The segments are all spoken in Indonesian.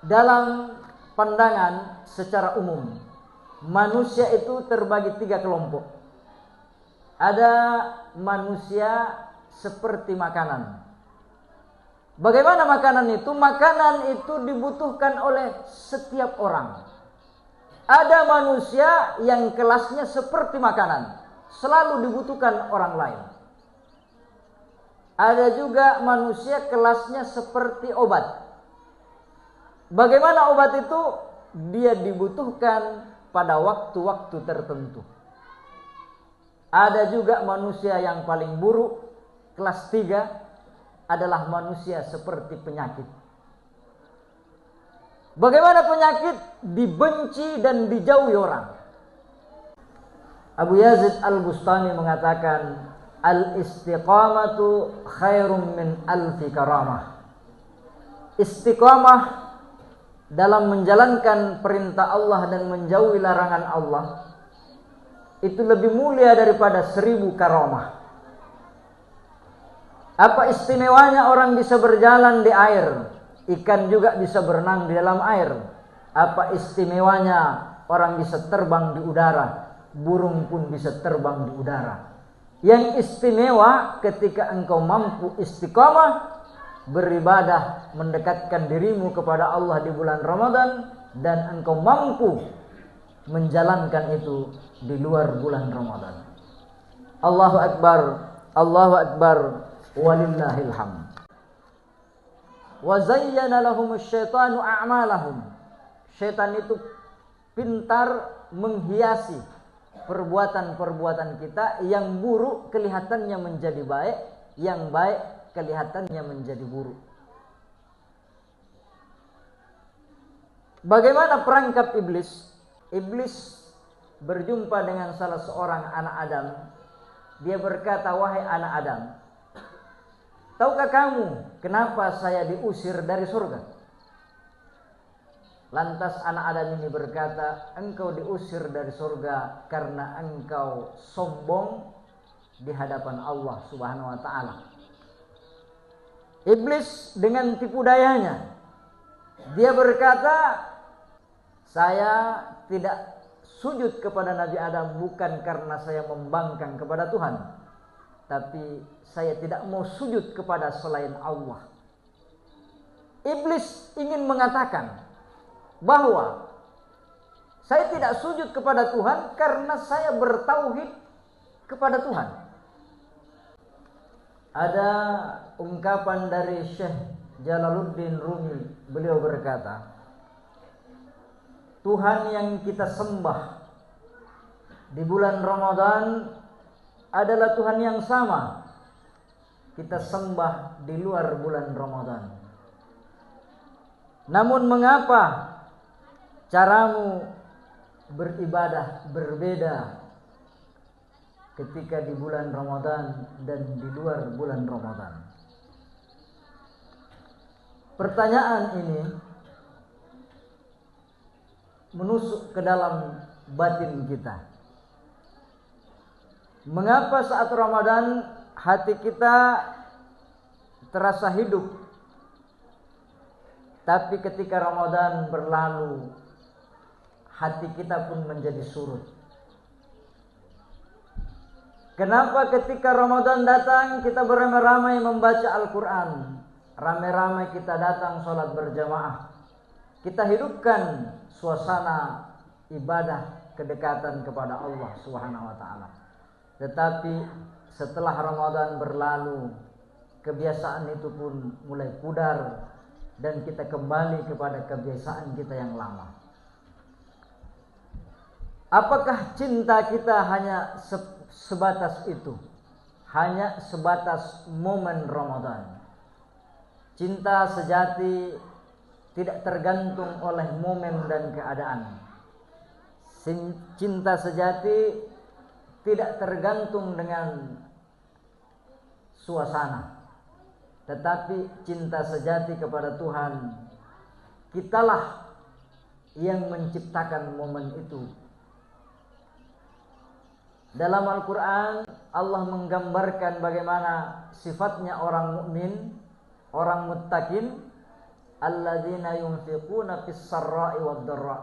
dalam pandangan secara umum, manusia itu terbagi 3 kelompok. Ada manusia seperti makanan. Bagaimana makanan itu? Makanan itu dibutuhkan oleh setiap orang. Ada manusia yang kelasnya seperti makanan, selalu dibutuhkan orang lain. Ada juga manusia kelasnya seperti obat. Bagaimana obat itu? Dia dibutuhkan pada waktu-waktu tertentu. Ada juga manusia yang paling buruk, kelas 3, adalah manusia seperti penyakit. Bagaimana penyakit? Dibenci dan dijauhi orang. Abu Yazid Al-Bustami mengatakan, al-istiqamatu khairum min alfi karamah. Istiqamah dalam menjalankan perintah Allah dan menjauhi larangan Allah itu lebih mulia daripada 1000 karamah. Apa istimewanya orang bisa berjalan di air, ikan juga bisa berenang di dalam air? Apa istimewanya orang bisa terbang di udara, burung pun bisa terbang di udara? Yang istimewa ketika engkau mampu istiqamah, beribadah, mendekatkan dirimu kepada Allah di bulan Ramadan, dan engkau mampu menjalankan itu di luar bulan Ramadan. Allahu Akbar, Allahu Akbar, walillahil hamd. Wa zayyana lahumus syaitanu a'malahum. Syaitan itu pintar menghiasi perbuatan-perbuatan kita. Yang buruk kelihatannya menjadi baik, yang baik kelihatannya menjadi buruk. Bagaimana perangkap iblis? Iblis berjumpa dengan salah seorang anak Adam. Dia berkata, wahai anak Adam, tahukah kamu kenapa saya diusir dari surga? Lantas anak Adam ini berkata, engkau diusir dari surga karena engkau sombong di hadapan Allah Subhanahu wa ta'ala. Iblis dengan tipu dayanya, dia berkata, saya tidak sujud kepada Nabi Adam bukan karena saya membangkang kepada Tuhan, tapi saya tidak mau sujud kepada selain Allah. Iblis ingin mengatakan bahwa saya tidak sujud kepada Tuhan karena saya bertauhid kepada Tuhan. Ada ungkapan dari Syekh Jalaluddin Rumi, beliau berkata, Tuhan yang kita sembah di bulan Ramadan adalah Tuhan yang sama kita sembah di luar bulan Ramadan. Namun mengapa caramu beribadah berbeda ketika di bulan Ramadan dan di luar bulan Ramadan? Pertanyaan ini menusuk ke dalam batin kita. Mengapa saat Ramadan hati kita terasa hidup, tapi ketika Ramadan berlalu hati kita pun menjadi surut? Kenapa ketika Ramadan datang kita beramai-ramai membaca Al-Quran, ramai-ramai kita datang sholat berjamaah, kita hidupkan suasana ibadah kedekatan kepada Allah Subhanahu wa ta'ala. Tetapi setelah Ramadan berlalu, kebiasaan itu pun mulai pudar dan kita kembali kepada kebiasaan kita yang lama. Apakah cinta kita hanya sebatas itu? Hanya sebatas momen Ramadan? Cinta sejati tidak tergantung oleh momen dan keadaan. Cinta sejati tidak tergantung dengan suasana. Tetapi cinta sejati kepada Tuhan, kitalah yang menciptakan momen itu. Dalam Al-Quran Allah menggambarkan bagaimana sifatnya orang mukmin, orang muttaqin. alladzina yunfiquna fis sarra'i wad dharra.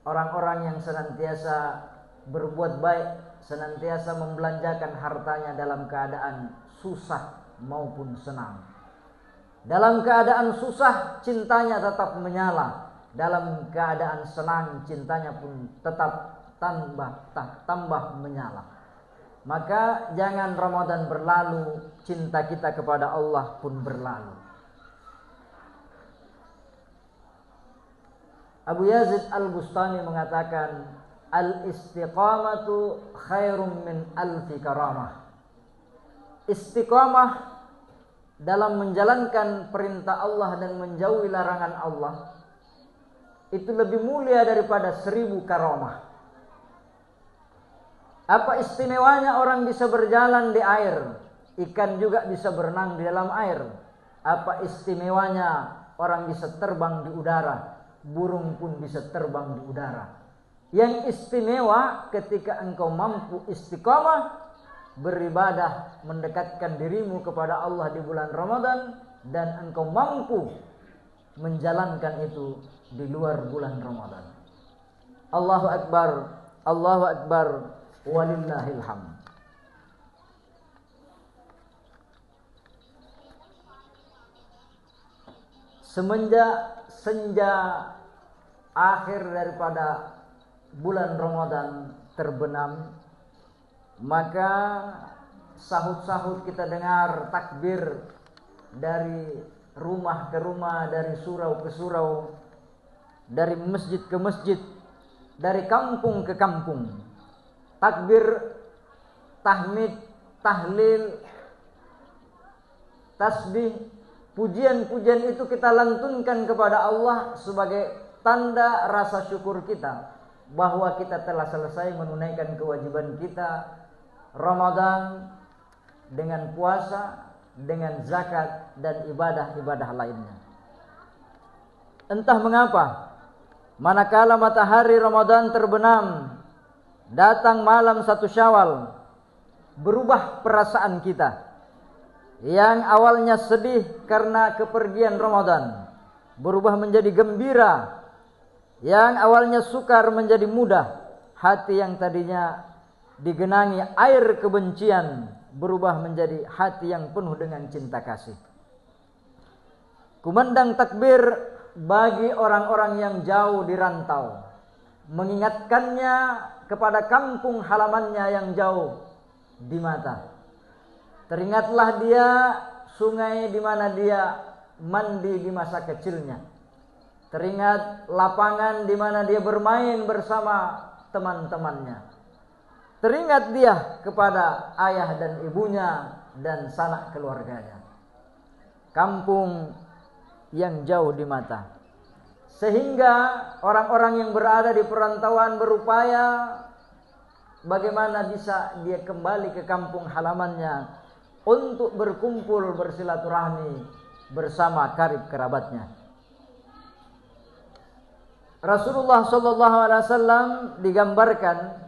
Orang-orang yang senantiasa berbuat baik, senantiasa membelanjakan hartanya dalam keadaan susah maupun senang. Dalam keadaan susah cintanya tetap menyala, dalam keadaan senang cintanya pun tetap tambah menyala. Maka jangan Ramadan berlalu, cinta kita kepada Allah pun berlalu. Abu Yazid Al-Bustami mengatakan, al-istiqamatu khairum min alfi karamah. Istiqamah dalam menjalankan perintah Allah dan menjauhi larangan Allah itu lebih mulia daripada 1000 karamah. Apa istimewanya orang bisa berjalan di air, ikan juga bisa berenang di dalam air? Apa istimewanya orang bisa terbang di udara, burung pun bisa terbang di udara? Yang istimewa ketika engkau mampu istiqamah beribadah, mendekatkan dirimu kepada Allah di bulan Ramadan, dan engkau mampu menjalankan itu di luar bulan Ramadan. Allahu Akbar, Allahu Akbar, walillahil hamd. Semenjak senja akhir daripada bulan Ramadan terbenam, maka sahut-sahut kita dengar takbir dari rumah ke rumah, dari surau ke surau, dari masjid ke masjid, dari kampung ke kampung. Takbir, tahmid, tahlil, tasbih, pujian-pujian itu kita lantunkan kepada Allah sebagai tanda rasa syukur kita bahwa kita telah selesai menunaikan kewajiban kita Ramadan dengan puasa, dengan zakat dan ibadah-ibadah lainnya. Entah mengapa, manakala matahari Ramadan terbenam, datang malam 1 Syawal, berubah perasaan kita. Yang awalnya sedih karena kepergian Ramadan berubah menjadi gembira. Yang awalnya sukar menjadi mudah. Hati yang tadinya digenangi air kebencian berubah menjadi hati yang penuh dengan cinta kasih. Kumandang takbir bagi orang-orang yang jauh di rantau, mengingatkannya kepada kampung halamannya yang jauh di mata. Teringatlah dia sungai di mana dia mandi di masa kecilnya. Teringat lapangan di mana dia bermain bersama teman-temannya. Teringat dia kepada ayah dan ibunya dan sanak keluarganya. Kampung yang jauh di mata. Sehingga orang-orang yang berada di perantauan berupaya bagaimana bisa dia kembali ke kampung halamannya untuk berkumpul bersilaturahmi bersama karib kerabatnya. Rasulullah sallallahu alaihi wasallam digambarkan,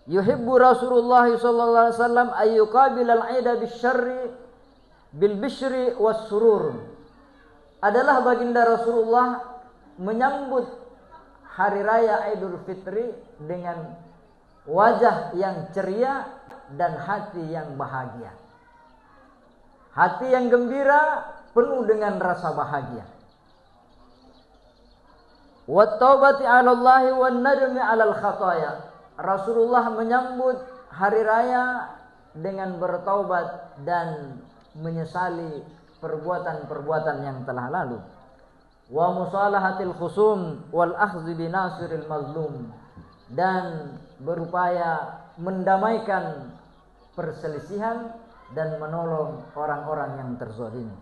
yuhibbu Rasulullah sallallahu alaihi wasallam ayyuqabilal 'ida bisyarri bil bishri was surur. Adalah baginda Rasulullah menyambut hari raya Idul Fitri dengan wajah yang ceria dan hati yang bahagia. Hati yang gembira penuh dengan rasa bahagia. Wa taubati 'ala Allah wan nadmi 'alal khataya. Rasulullah menyambut hari raya dengan bertaubat dan menyesali perbuatan-perbuatan yang telah lalu. Wa musalahatil khusum wal akhdhi bi nasiril mazlum, dan berupaya mendamaikan perselisihan dan menolong orang-orang yang terzalimi.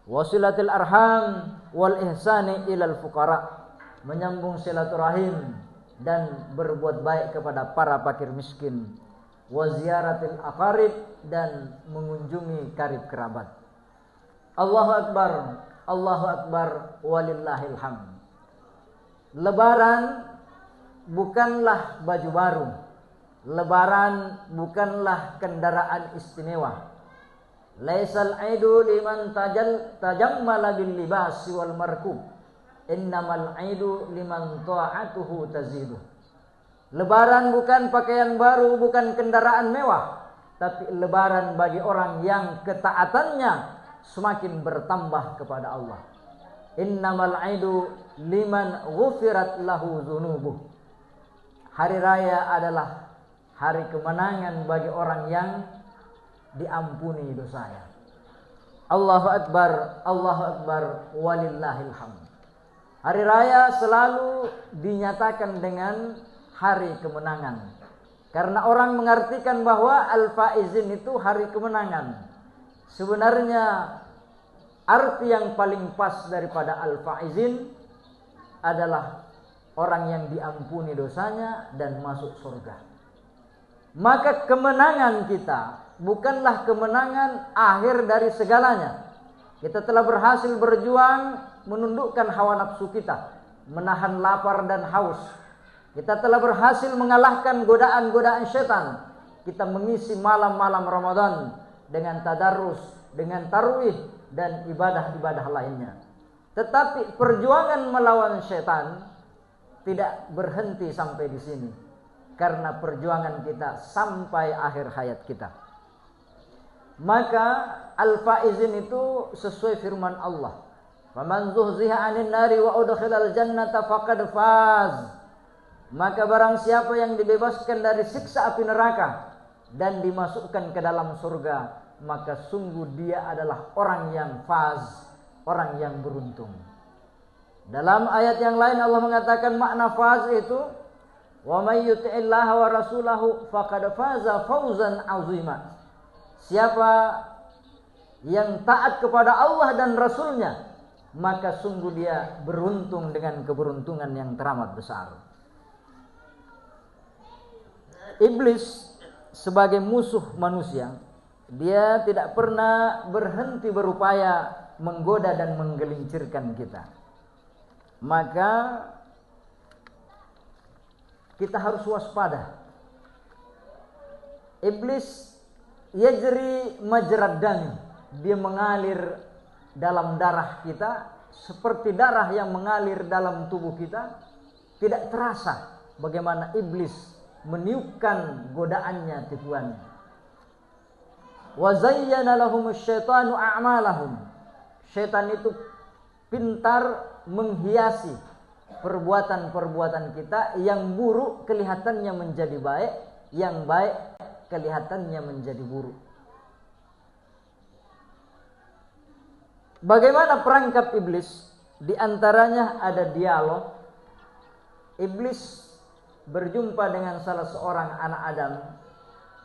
Wasilatil arham wal ihsani ilal fuqara, menyambung silaturahim dan berbuat baik kepada para fakir miskin. Wa ziyaratil aqarib, dan mengunjungi karib kerabat. Allahu Akbar, Allahu Akbar, walillahil hamd. Lebaran bukanlah baju baru. Lebaran bukanlah kendaraan istimewa. Laisal aidu liman tajammala bil libasi wal markub. Innamal aidu liman ta'atuhu tazidu. Lebaran bukan pakaian baru, bukan kendaraan mewah, tapi lebaran bagi orang yang ketaatannya semakin bertambah kepada Allah. Innamal aidu liman ghufirat lahu dzunubuh. Hari raya adalah hari kemenangan bagi orang yang diampuni dosanya. Allahu Akbar, walillahil hamd. Hari raya selalu dinyatakan dengan hari kemenangan. Karena orang mengartikan bahwa Al-Faizin itu hari kemenangan. Sebenarnya arti yang paling pas daripada Al-Faizin adalah orang yang diampuni dosanya dan masuk surga. Maka kemenangan kita bukanlah kemenangan akhir dari segalanya. Kita telah berhasil berjuang menundukkan hawa nafsu kita, menahan lapar dan haus. Kita telah berhasil mengalahkan godaan-godaan setan. Kita mengisi malam-malam Ramadan dengan tadarus, dengan tarwih dan ibadah-ibadah lainnya. Tetapi perjuangan melawan setan tidak berhenti sampai di sini, karena perjuangan kita sampai akhir hayat kita. Maka Al-Faizin itu sesuai firman Allah, "Faman zuhziha 'anil nari wa udkhilal jannata faqad faz." Maka barang siapa yang dibebaskan dari siksa api neraka dan dimasukkan ke dalam surga, maka sungguh dia adalah orang yang faz, orang yang beruntung. Dalam ayat yang lain Allah mengatakan makna faz itu, "Wa may yuti'illaha wa rasulahu faqad faza fawzan 'azima." Siapa yang taat kepada Allah dan Rasulnya, maka sungguh dia beruntung dengan keberuntungan yang teramat besar. Iblis sebagai musuh manusia, dia tidak pernah berhenti berupaya menggoda dan menggelincirkan kita. Maka kita harus waspada. Iblis yajri majrad dami, dia mengalir dalam darah kita seperti darah yang mengalir dalam tubuh kita. Tidak terasa bagaimana iblis meniupkan godaannya, tipuannya. Wa zayyana lahumus syaitanu a'malahum. Syaitan itu pintar menghiasi perbuatan-perbuatan kita. Yang buruk kelihatannya menjadi baik, yang baik kelihatannya menjadi buruk. Bagaimana perangkap iblis? Di antaranya ada dialog. Iblis berjumpa dengan salah seorang anak Adam.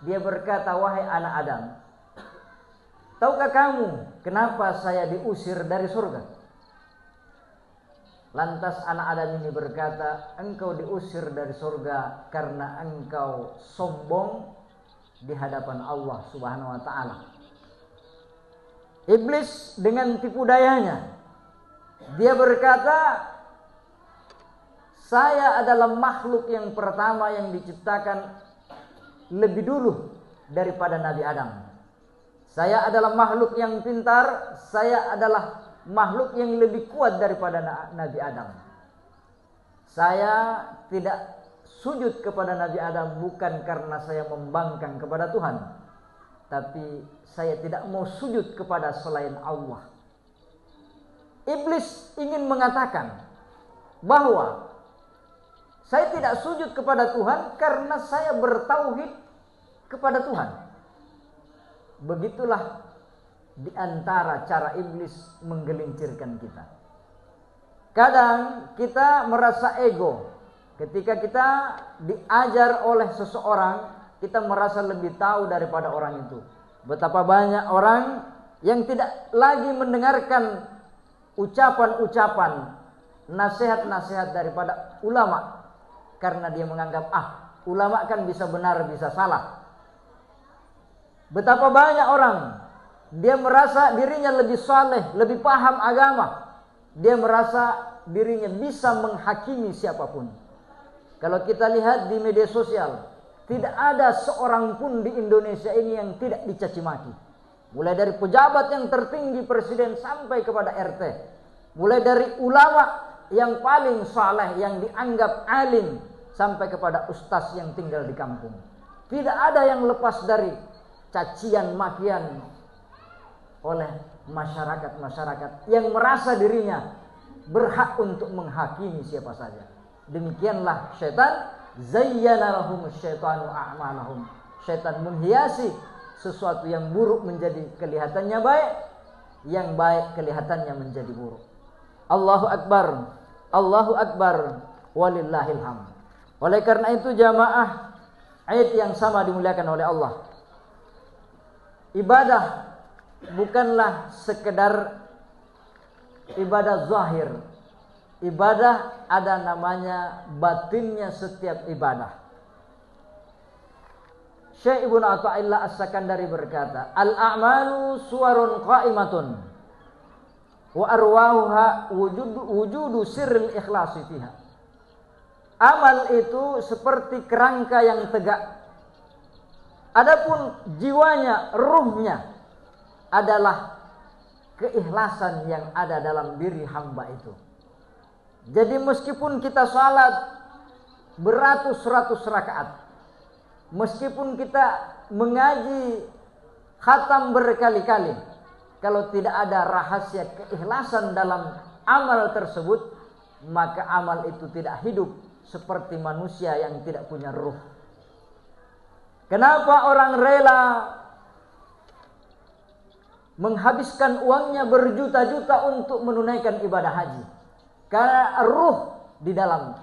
Dia berkata, "Wahai anak Adam, tahukah kamu kenapa saya diusir dari surga?" Lantas anak Adam ini berkata, "Engkau diusir dari surga karena engkau sombong di hadapan Allah Subhanahu wa ta'ala." Iblis dengan tipu dayanya, dia berkata, "Saya adalah makhluk yang pertama yang diciptakan lebih dulu daripada Nabi Adam. Saya adalah makhluk yang pintar, saya adalah makhluk yang lebih kuat daripada Nabi Adam. Saya tidak sujud kepada Nabi Adam bukan karena saya membangkang kepada Tuhan, tapi saya tidak mau sujud kepada selain Allah." Iblis ingin mengatakan bahwa saya tidak sujud kepada Tuhan karena saya bertauhid kepada Tuhan. Begitulah di antara cara iblis menggelincirkan kita. Kadang kita merasa ego. Ketika kita diajar oleh seseorang, kita merasa lebih tahu daripada orang itu. Betapa banyak orang yang tidak lagi mendengarkan ucapan-ucapan, nasihat-nasihat daripada ulama. Karena dia menganggap, ulama kan bisa benar, bisa salah. Betapa banyak orang, dia merasa dirinya lebih saleh, lebih paham agama. Dia merasa dirinya bisa menghakimi siapapun. Kalau kita lihat di media sosial, tidak ada seorang pun di Indonesia ini yang tidak dicaci maki. mulai dari pejabat yang tertinggi presiden sampai kepada RT, mulai dari ulama yang paling saleh yang dianggap alim sampai kepada ustaz yang tinggal di kampung. Tidak ada yang lepas dari cacian makian oleh masyarakat yang merasa dirinya berhak untuk menghakimi siapa saja. Demikianlah syaitan, zayyana lahum syaitanu a'malahum. Syaitan menghiasi sesuatu yang buruk menjadi kelihatannya baik, yang baik kelihatannya menjadi buruk. Allahu akbar, Allahu akbar, walillahil hamd. Oleh karena itu jamaah, ayat yang sama dimuliakan oleh Allah. Ibadah bukanlah sekedar ibadah zahir. Ibadah ada namanya batinnya setiap ibadah. Syekh Ibnu Athaillah As-Sakandari berkata, al-a'malu suwarun qa'imatun wa arwahuha wujudu sirril ikhlasi fiha. Amal itu seperti kerangka yang tegak. Adapun jiwanya, ruhnya adalah keikhlasan yang ada dalam diri hamba itu. Jadi meskipun kita salat beratus-ratus rakaat, meskipun kita mengaji khatam berkali-kali, kalau tidak ada rahasia keikhlasan dalam amal tersebut, maka amal itu tidak hidup seperti manusia yang tidak punya ruh. Kenapa orang rela menghabiskan uangnya berjuta-juta untuk menunaikan ibadah haji? Karena ruh di dalam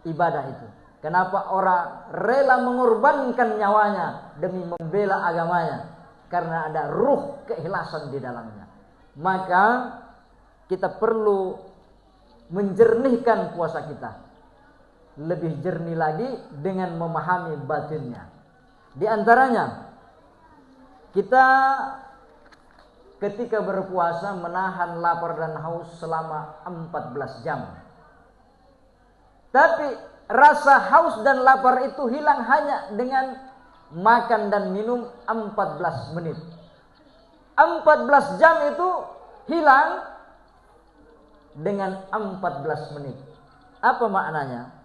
ibadah itu. Kenapa orang rela mengorbankan nyawanya demi membela agamanya? Karena ada ruh keikhlasan di dalamnya. Maka kita perlu menjernihkan puasa kita. Lebih jernih lagi dengan memahami batinnya. Di antaranya, kita ketika berpuasa menahan lapar dan haus selama 14 jam. Tapi rasa haus dan lapar itu hilang hanya dengan makan dan minum 14 menit. 14 jam itu hilang dengan 14 menit. Apa maknanya?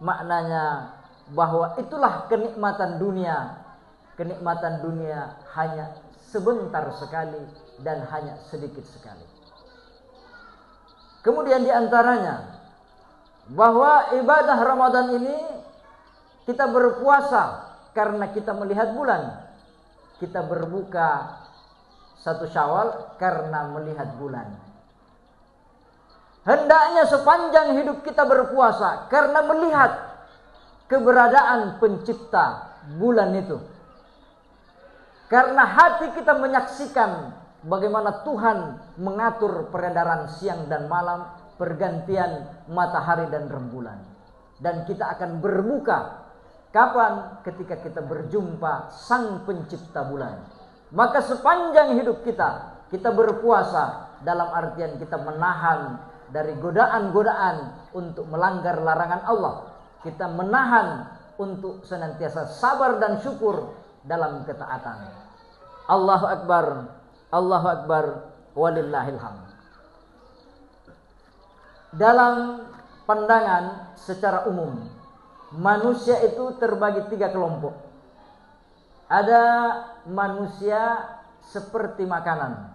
Maknanya bahwa itulah kenikmatan dunia. Kenikmatan dunia hanya sebentar sekali dan hanya sedikit sekali. Kemudian di antaranya bahwa ibadah Ramadan ini kita berpuasa karena kita melihat bulan. Kita berbuka 1 Syawal karena melihat bulan. Hendaknya sepanjang hidup kita berpuasa karena melihat keberadaan pencipta bulan itu. Karena hati kita menyaksikan bagaimana Tuhan mengatur peredaran siang dan malam, pergantian matahari dan rembulan. Dan kita akan berbuka kapan? Ketika kita berjumpa Sang Pencipta bulan. Maka sepanjang hidup kita berpuasa dalam artian kita menahan dari godaan-godaan untuk melanggar larangan Allah. Kita menahan untuk senantiasa sabar dan syukur dalam ketaatan. Allahu Akbar, Allahu Akbar, walillahil hamd. Dalam pandangan secara umum, manusia itu terbagi 3 kelompok. Ada manusia seperti makanan.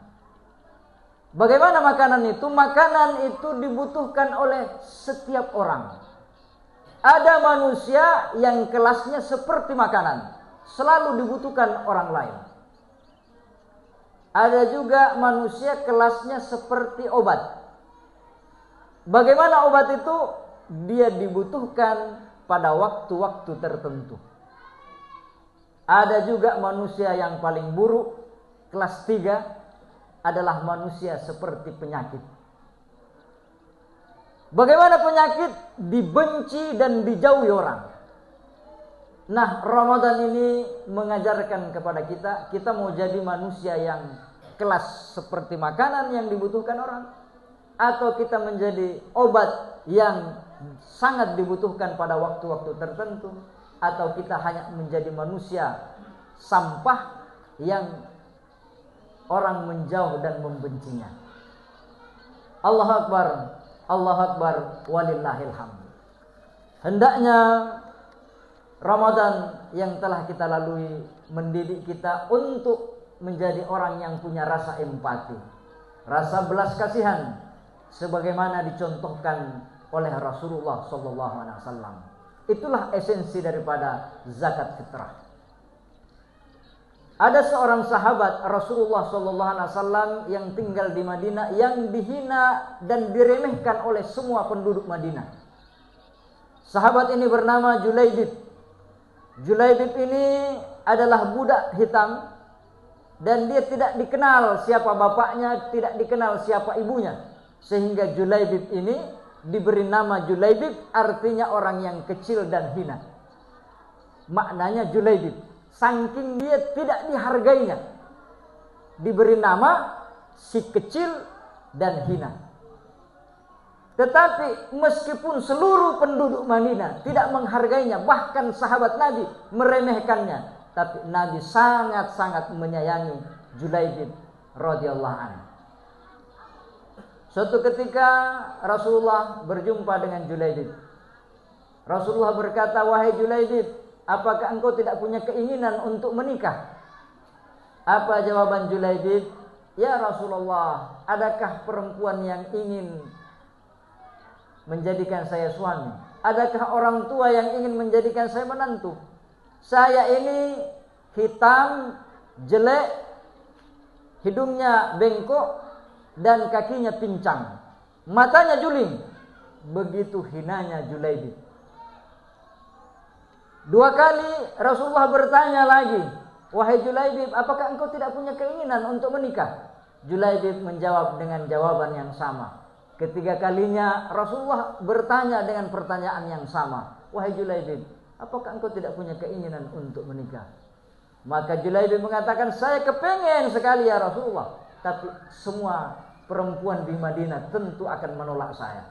Bagaimana makanan itu? Makanan itu dibutuhkan oleh setiap orang. Ada manusia yang kelasnya seperti makanan, selalu dibutuhkan orang lain. Ada juga manusia kelasnya seperti obat. Bagaimana obat itu? Dia dibutuhkan pada waktu-waktu tertentu. Ada juga manusia yang paling buruk, kelas 3, adalah manusia seperti penyakit. Bagaimana penyakit? Dibenci dan dijauhi orang. Nah, Ramadan ini mengajarkan kepada kita mau jadi manusia yang kelas seperti makanan yang dibutuhkan orang, atau kita menjadi obat yang sangat dibutuhkan pada waktu-waktu tertentu, atau kita hanya menjadi manusia sampah yang orang menjauh dan membencinya. Allahu Akbar, Allahu Akbar, walillahil hamd. Hendaknya Ramadan yang telah kita lalui mendidik kita untuk menjadi orang yang punya rasa empati, rasa belas kasihan, sebagaimana dicontohkan oleh Rasulullah SAW. Itulah esensi daripada zakat fitrah. Ada seorang sahabat Rasulullah SAW yang tinggal di Madinah yang dihina dan diremehkan oleh semua penduduk Madinah. Sahabat ini bernama Julaibib. Julaibib ini adalah budak hitam dan dia tidak dikenal siapa bapaknya, tidak dikenal siapa ibunya. Sehingga Julaibib ini diberi nama Julaibib, artinya orang yang kecil dan hina. Maknanya Julaibib, saking dia tidak dihargainya, diberi nama si kecil dan hina. Tetapi meskipun seluruh penduduk Madinah tidak menghargainya, bahkan sahabat Nabi meremehkannya, tapi Nabi sangat-sangat menyayangi Julaibib radhiyallahu anhu. Suatu ketika Rasulullah berjumpa dengan Julaibib. Rasulullah berkata, "Wahai Julaibib, apakah engkau tidak punya keinginan untuk menikah?" Apa jawaban Julaibib? "Ya Rasulullah, adakah perempuan yang ingin menjadikan saya suami? Adakah orang tua yang ingin menjadikan saya menantu? Saya ini hitam, jelek, hidungnya bengkok, dan kakinya pincang, matanya juling." Begitu hinanya Julaibib. 2 kali Rasulullah bertanya lagi, "Wahai Julaibib, apakah engkau tidak punya keinginan untuk menikah?" Julaibib menjawab dengan jawaban yang sama. Ketiga kalinya Rasulullah bertanya dengan pertanyaan yang sama, "Wahai Julaibib, apakah engkau tidak punya keinginan untuk menikah?" Maka Julaibib mengatakan, "Saya kepengen sekali ya Rasulullah, tapi semua perempuan di Madinah tentu akan menolak saya."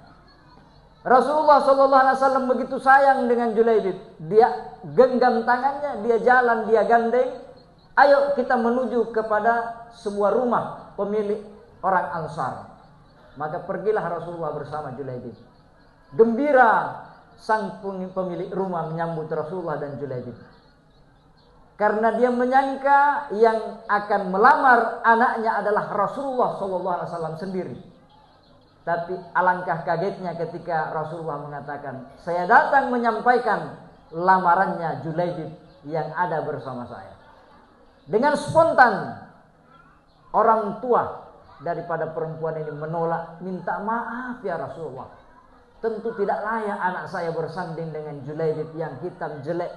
Rasulullah SAW begitu sayang dengan Julaibib, dia genggam tangannya, dia jalan, dia gandeng, "Ayo kita menuju kepada sebuah rumah pemilik orang Ansar." Maka pergilah Rasulullah bersama Julaibib. Gembira sang pemilik rumah menyambut Rasulullah dan Julaibib, karena dia menyangka yang akan melamar anaknya adalah Rasulullah SAW sendiri. Tapi alangkah kagetnya ketika Rasulullah mengatakan, "Saya datang menyampaikan lamarannya Julaibib yang ada bersama saya." Dengan spontan orang tua daripada perempuan ini menolak, "Minta maaf ya Rasulullah, tentu tidak layak anak saya bersanding dengan Julaibib yang hitam jelek,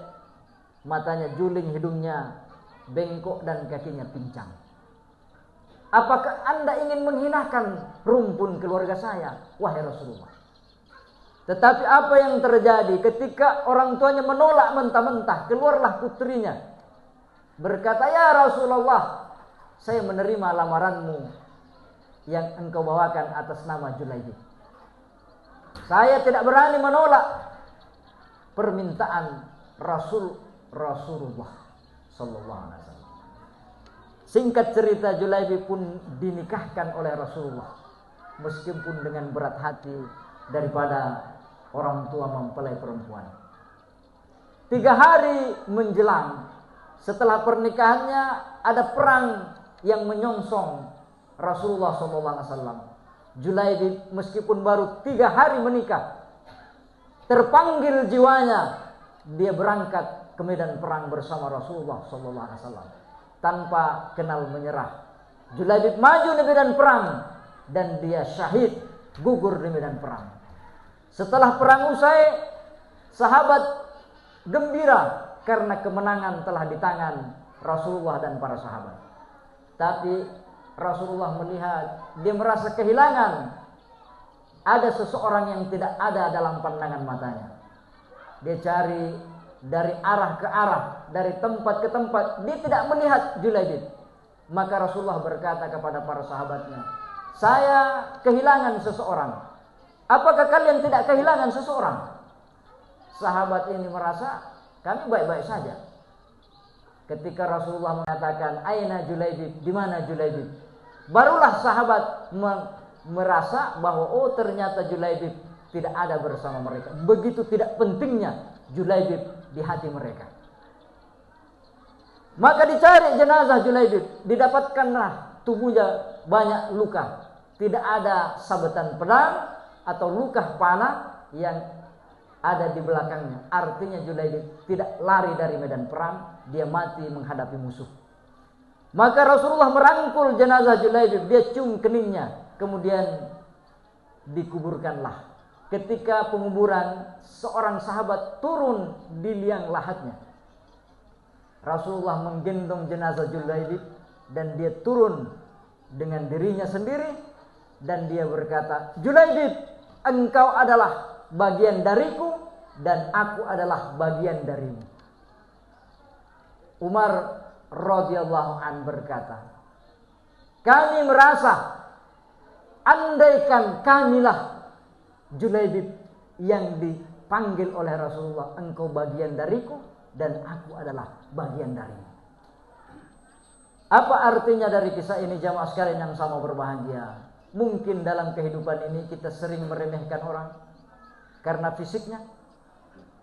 matanya juling, hidungnya bengkok dan kakinya pincang. Apakah Anda ingin menghinakan rumpun keluarga saya, wahai Rasulullah?" Tetapi apa yang terjadi ketika orang tuanya menolak mentah-mentah, keluarlah putrinya berkata, "Ya Rasulullah, saya menerima lamaranmu yang engkau bawakan atas nama Julaibib. Saya tidak berani menolak permintaan Rasulullah sallallahu alaihi wasallam." Singkat cerita, Julaibib pun dinikahkan oleh Rasulullah, meskipun dengan berat hati daripada orang tua mempelai perempuan. 3 hari menjelang setelah pernikahannya, ada perang yang menyongsong Rasulullah SAW. Julaibib meskipun baru 3 hari menikah, terpanggil jiwanya, dia berangkat ke medan perang bersama Rasulullah SAW tanpa kenal menyerah. Julaibib maju di medan perang dan dia syahid, gugur di medan perang. Setelah perang usai, sahabat gembira karena kemenangan telah di tangan Rasulullah dan para sahabat. Tapi Rasulullah melihat, dia merasa kehilangan. Ada seseorang yang tidak ada dalam pandangan matanya. Dia cari dari arah ke arah, dari tempat ke tempat, dia tidak melihat Julaibib. Maka Rasulullah berkata kepada para sahabatnya, "Saya kehilangan seseorang. Apakah kalian tidak kehilangan seseorang?" Sahabat ini merasa, "Kami baik-baik saja." ketika Rasulullah mengatakan aina Julaibib, di mana Julaibib? Barulah sahabat merasa bahwa oh ternyata Julaibib tidak ada bersama mereka. Begitu tidak pentingnya Julaibib di hati mereka. Maka dicari jenazah Julaibib, didapatkanlah tubuhnya banyak luka. Tidak ada sabetan pedang atau luka panah yang ada di belakangnya. Artinya Julaibib tidak lari dari medan perang, dia mati menghadapi musuh. Maka Rasulullah merangkul jenazah Julaibib, dia cium keningnya, kemudian dikuburkanlah. Ketika penguburan, seorang sahabat turun di liang lahatnya. Rasulullah menggendong jenazah Julaibib dan dia turun dengan dirinya sendiri dan dia berkata, Julaibib, engkau adalah bagian dariku dan aku adalah bagian darimu. Umar radhiyallahu an berkata, kami merasa andaikan kamilah Julaibib yang dipanggil oleh Rasulullah, engkau bagian dariku dan aku adalah bagian darimu. Apa artinya dari kisah ini jamaah sekalian yang sama berbahagia? Mungkin dalam kehidupan ini kita sering meremehkan orang karena fisiknya.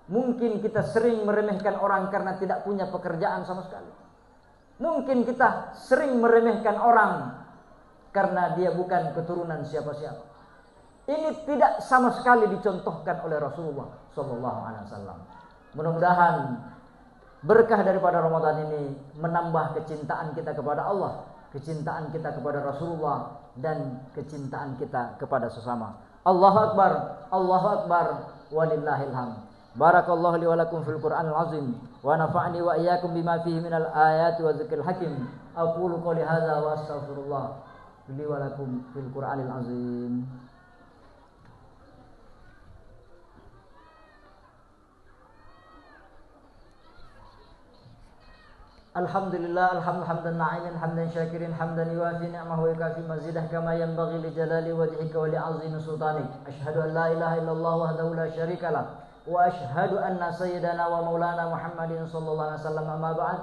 Mungkin kita sering meremehkan orang karena tidak punya pekerjaan sama sekali. Mungkin kita sering meremehkan orang karena dia bukan keturunan siapa-siapa. Ini tidak sama sekali dicontohkan oleh Rasulullah SAW. Mudah-mudahan berkah daripada Ramadan ini menambah kecintaan kita kepada Allah, kecintaan kita kepada Rasulullah, dan kecintaan kita kepada sesama. Allahu Akbar, Allahu Akbar, walillahil hamd. Barakallahu li wa lakum fil Qur'anil azim wa nafa'ni wa iyyakum bima fihi minal ayati wa dzikril hakim. Aqulu qouli hadza wa astaghfirullah li wa lakum fil Qur'anil azim. Alhamdulillah, hamdan na'imin, hamdan syakirin, hamdan yuwafi ni'amahu wa yukafi mazidah kama yanbaghi li jalali wajhika wa li 'azimi sultanik. Asyhadu an la ilaha illallah wahdahu la syarika lah wa asyhadu anna sayyidana wa maulana Muhammadin sallallahu alaihi wasallam. Amma ba'd.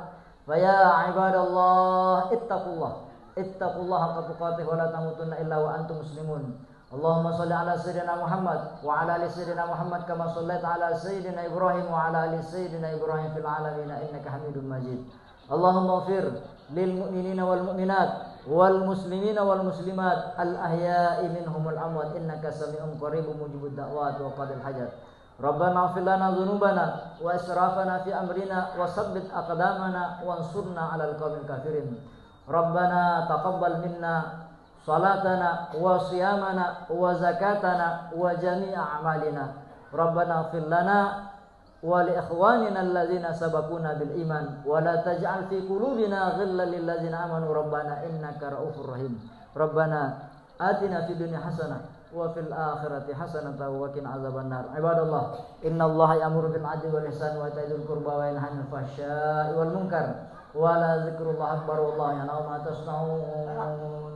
Fa ya ibadallah ittaqullaha haqqa tuqatih wa la tamutunna illa wa antum muslimun. Allahumma shalli ala sayyidina Muhammad wa ala ali sayyidina Muhammad kama shallaita ala sayyidina Ibrahim wa ala ali sayyidina Ibrahim fil alamin innaka Hamidum Majid. Allahumma ighfir lil mu'minina wal mu'minat wal muslimina wal muslimat al ahya'i minhum wal amwat innaka sami'un qaribun mujibud da'wat wa qadil hajat. Rabbana ighfir lana dhunubana wa israfana fi amrina wa tsabbit aqdamana wansurna 'alal qaumil kafirin. Rabbana taqabbal minna salatana wa siyamana wa zakatana wa jami'a a'malina. Rabbana ighfir lana wa li ikhwanina alladzina sabaquna bil iman wa la taj'al fi qulubina ghillan lil ladzina amanu rabbana innaka ra'ufur rahim. Rabbana atina fid dunya hasanah wa fil akhirati hasanatan wa qina azabannar. Ibadallah, innallaha ya'muru bil 'adli wal ihsani wa ita'i dzil qurba wa yanha 'anil fahsya'i wal munkar wa la dzikrullahi akbar wallahu ya'lamu ma tasna'un.